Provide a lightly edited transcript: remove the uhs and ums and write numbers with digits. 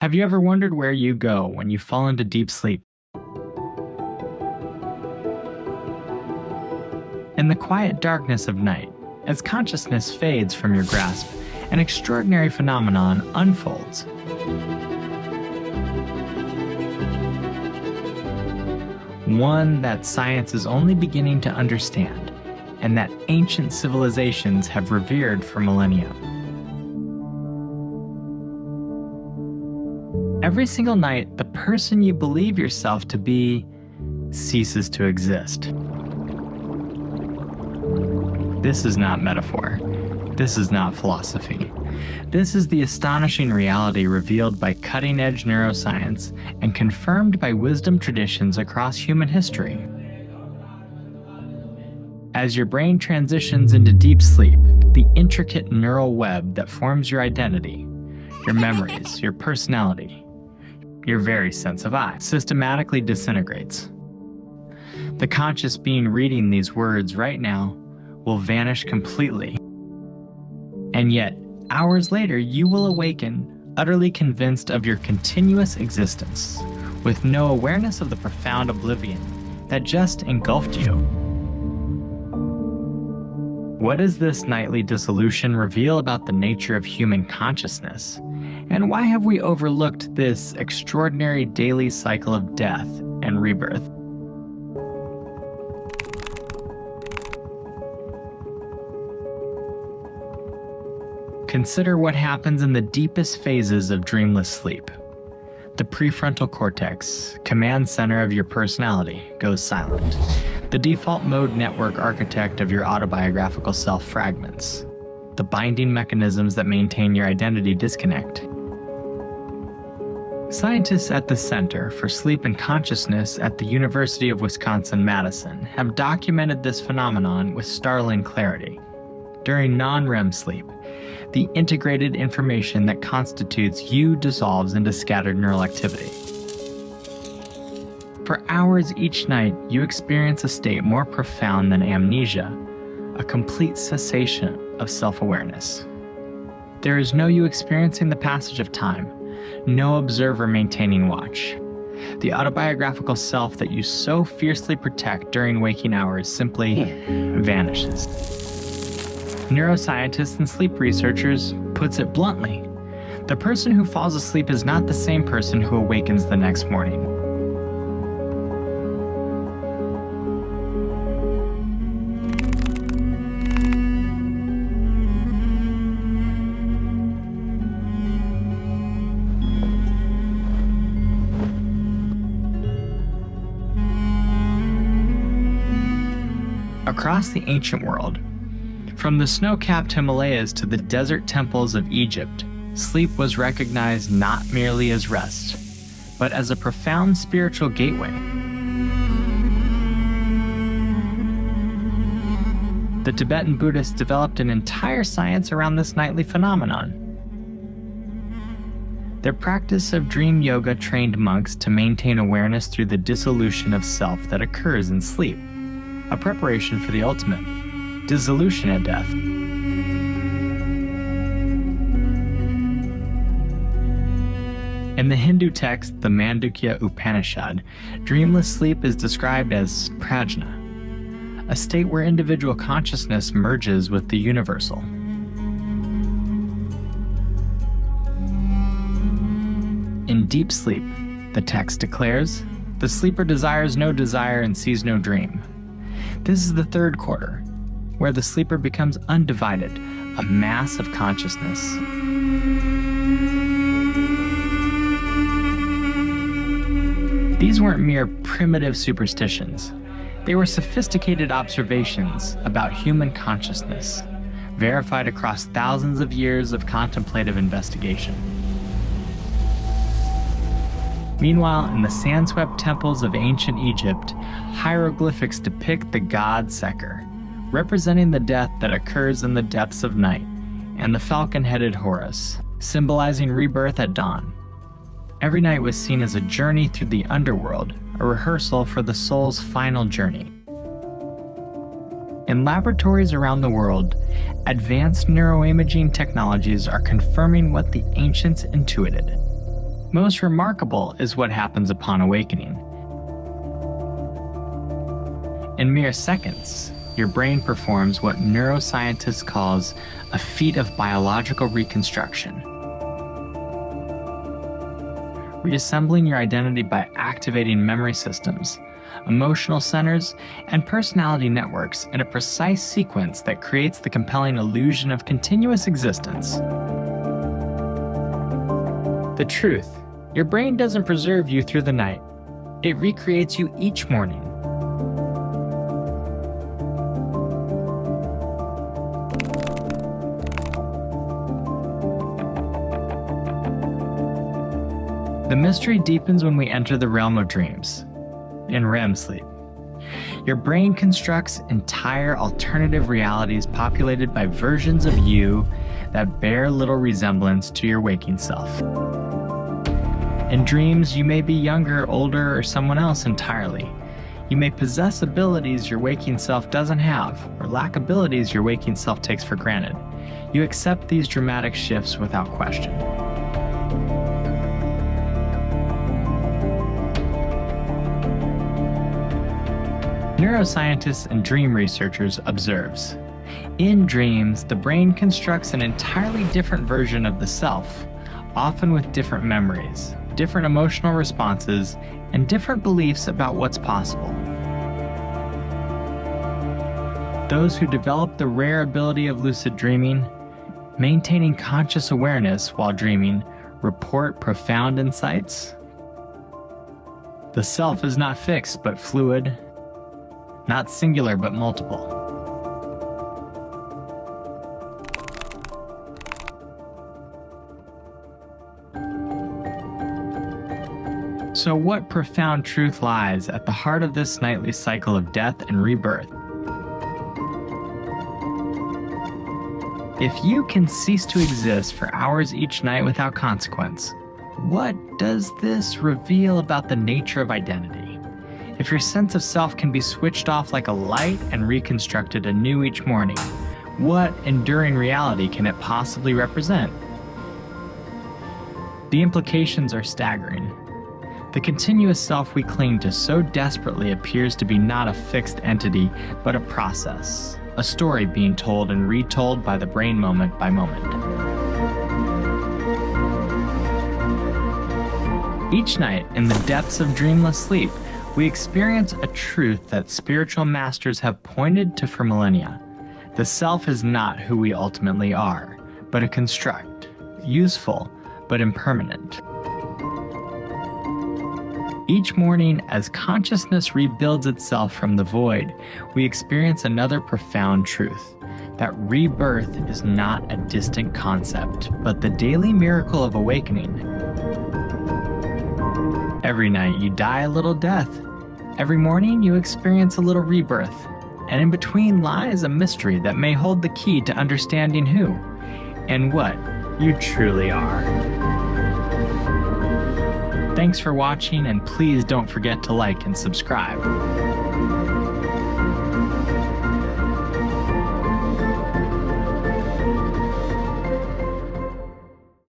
Have you ever wondered where you go when you fall into deep sleep? In the quiet darkness of night, as consciousness fades from your grasp, an extraordinary phenomenon unfolds. One that science is only beginning to understand, and that ancient civilizations have revered for millennia. Every single night, the person you believe yourself to be ceases to exist. This is not metaphor. This is not philosophy. This is the astonishing reality revealed by cutting-edge neuroscience and confirmed by wisdom traditions across human history. As your brain transitions into deep sleep, the intricate neural web that forms your identity, your memories, your personality, your very sense of I, systematically disintegrates. The conscious being reading these words right now will vanish completely. And yet, hours later, you will awaken, utterly convinced of your continuous existence, with no awareness of the profound oblivion that just engulfed you. What does this nightly dissolution reveal about the nature of human consciousness? And why have we overlooked this extraordinary daily cycle of death and rebirth? Consider what happens in the deepest phases of dreamless sleep. The prefrontal cortex, command center of your personality, goes silent. The default mode network architect of your autobiographical self fragments. The binding mechanisms that maintain your identity disconnect. Scientists at the Center for Sleep and Consciousness at the University of Wisconsin-Madison have documented this phenomenon with startling clarity. During non-REM sleep, the integrated information that constitutes you dissolves into scattered neural activity. For hours each night, you experience a state more profound than amnesia, a complete cessation of self-awareness. There is no you experiencing the passage of time, no observer maintaining watch. The autobiographical self that you so fiercely protect during waking hours simply vanishes. Neuroscientists and sleep researchers puts it bluntly. The person who falls asleep is not the same person who awakens the next morning. Across the ancient world, from the snow-capped Himalayas to the desert temples of Egypt, sleep was recognized not merely as rest, but as a profound spiritual gateway. The Tibetan Buddhists developed an entire science around this nightly phenomenon. Their practice of dream yoga trained monks to maintain awareness through the dissolution of self that occurs in sleep, a preparation for the ultimate, dissolution at death. In the Hindu text, the Mandukya Upanishad, dreamless sleep is described as prajna, a state where individual consciousness merges with the universal. In deep sleep, the text declares, the sleeper desires no desire and sees no dream. This is the third quarter, where the sleeper becomes undivided, a mass of consciousness. These weren't mere primitive superstitions. They were sophisticated observations about human consciousness, verified across thousands of years of contemplative investigation. Meanwhile, in the sand-swept temples of ancient Egypt, hieroglyphics depict the god Seker, representing the death that occurs in the depths of night, and the falcon-headed Horus, symbolizing rebirth at dawn. Every night was seen as a journey through the underworld, a rehearsal for the soul's final journey. In laboratories around the world, advanced neuroimaging technologies are confirming what the ancients intuited. Most remarkable is what happens upon awakening. In mere seconds, your brain performs what neuroscientists calls a feat of biological reconstruction. Reassembling your identity by activating memory systems, emotional centers, and personality networks in a precise sequence that creates the compelling illusion of continuous existence. The truth: your brain doesn't preserve you through the night. It recreates you each morning. The mystery deepens when we enter the realm of dreams, in REM sleep. Your brain constructs entire alternative realities populated by versions of you that bear little resemblance to your waking self. In dreams, you may be younger, older, or someone else entirely. You may possess abilities your waking self doesn't have, or lack abilities your waking self takes for granted. You accept these dramatic shifts without question. Neuroscientists and dream researchers observes, in dreams, the brain constructs an entirely different version of the self, often with different memories, different emotional responses, and different beliefs about what's possible. Those who develop the rare ability of lucid dreaming, maintaining conscious awareness while dreaming, report profound insights. The self is not fixed but fluid, not singular but multiple. So what profound truth lies at the heart of this nightly cycle of death and rebirth? If you can cease to exist for hours each night without consequence, what does this reveal about the nature of identity? If your sense of self can be switched off like a light and reconstructed anew each morning, what enduring reality can it possibly represent? The implications are staggering. The continuous self we cling to so desperately appears to be not a fixed entity, but a process, a story being told and retold by the brain moment by moment. Each night, in the depths of dreamless sleep, we experience a truth that spiritual masters have pointed to for millennia. The self is not who we ultimately are, but a construct, useful but impermanent. Each morning, as consciousness rebuilds itself from the void, we experience another profound truth, that rebirth is not a distant concept, but the daily miracle of awakening. Every night you die a little death. Every morning you experience a little rebirth. And in between lies a mystery that may hold the key to understanding who and what you truly are. Thanks for watching, and please don't forget to like and subscribe.